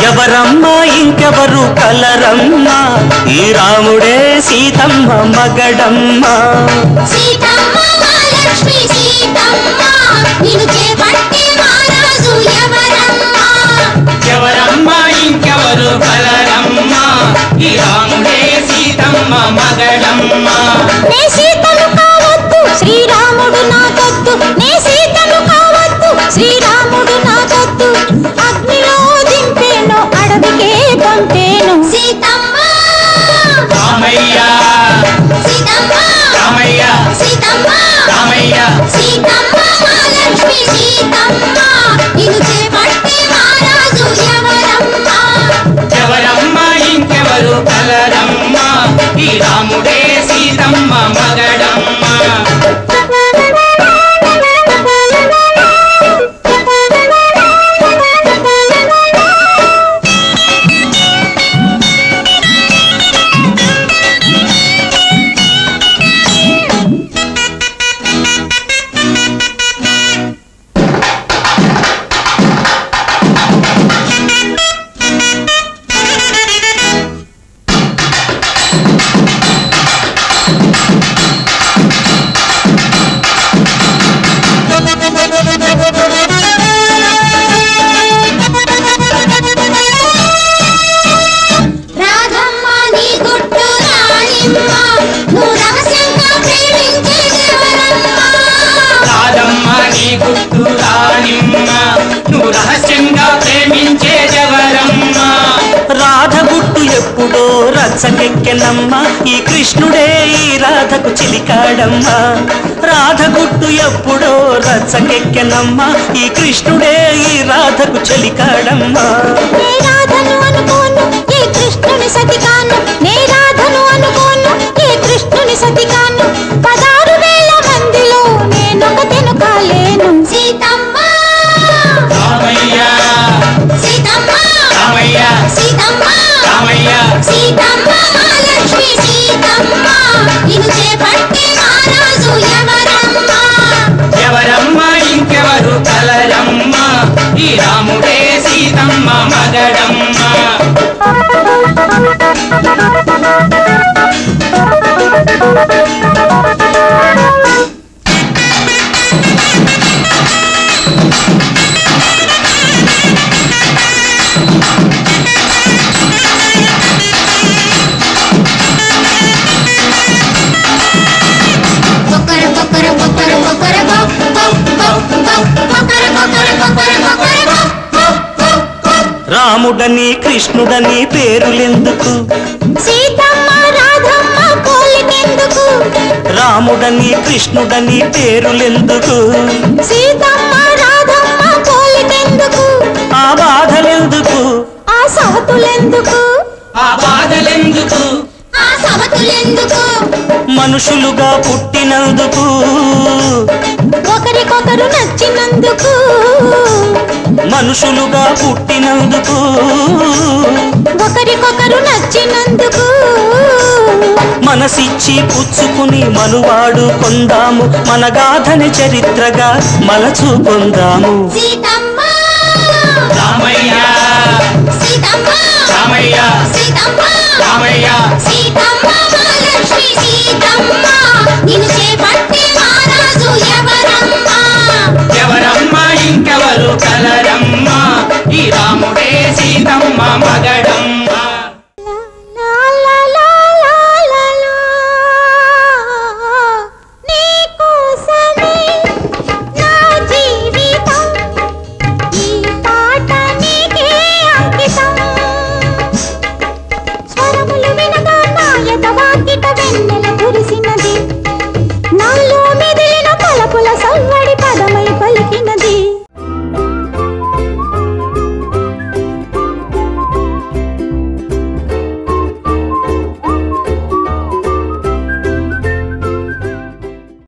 ఎవరమ్మా ఇంకెవరు కలరమ్మ ఈ రాముడే సీతమ్మ మగడమ్మ సీతమ్మ మహాలక్ష్మి సీతమ్మ నిన్ను చేపట్టే మహారాజు ఎవరమ్మా ఎవరమ్మా ఇంకెవరు కలరమ్మ ఈ రాముడే సీతమ్మ మగడమ్మ నే సీతను కావద్దు శ్రీరాముడు నాకొద్దు నే సీతను కావద్దు శ్రీరాముడు నాకొద్దు అగ్నిలో దింపేను అడవికే పంపేను సీతమ్మ రామయ్య సీతమ్మ రామయ్య సీతమ్మ రామయ్య సీతమ్మ మహాలక్ష్మి సీతమ్మ నిన్ను చేపట్టే మహారాజు ఎవరమ్మా ఎవరమ్మా ఇంకెవరు కలరమ్మ ఈ రాముడే సీతమ్మ మగడమ్మ ఎప్పుడో రచ్చకెక్కెనమ్మ ఈ కృష్ణుడే ఈ రాధకు చిలికాడమ్మ రాధగుట్టు ఎప్పుడో రచ్చకెక్కెనమ్మ ఈ కృష్ణుడే ఈ రాధకు చిలికాడమ్మ నే రాధను అనుకోను ఈ కృష్ణుని సతికాను నే రాధను అనుకోను ఈ కృష్ణుని సతికాను 16,000 మందిలో నేనొకతెను కాలేను సీతమ్మ రామయ్య సీతమ్మ రామయ్య సీతమ్మ రామయ్య సీతమ్మ మహాలక్ష్మి సీతమ్మ నిన్ను చేపట్టే మహారాజు ఎవరమ్మా ఎవరమ్మా ఇంకెవరు కలరమ్మ ఈ రాముడే సీతమ్మ మగడమ్మ రాముడని కృష్ణుడని పేరులెందుకు సీతమ్మ రాధమ్మ పోలికెందుకు రాముడని కృష్ణుడని పేరులెందుకు సీతమ్మ రాధమ్మ పోలికెందుకు ఆ బాధలెందుకు ఆ సవతులెందుకు ఆ బాధలెందుకు ఆ సవతులెందుకు మనుషులుగా పుట్టినందుకు ఒకరికొకరు నచ్చినందుకు మనుషులుగా పుట్టినందుకు ఒకరికొకరు నచ్చినందుకు మనసిచ్చి పుచ్చుకుని మనువాడు కొందాము మన గాథని చరిత్రగా మలచుకొందాము సీతమ్మ రామయ్య సీతమ్మ రామయ్య సీతమ్మ రామయ్య సీతమ్మ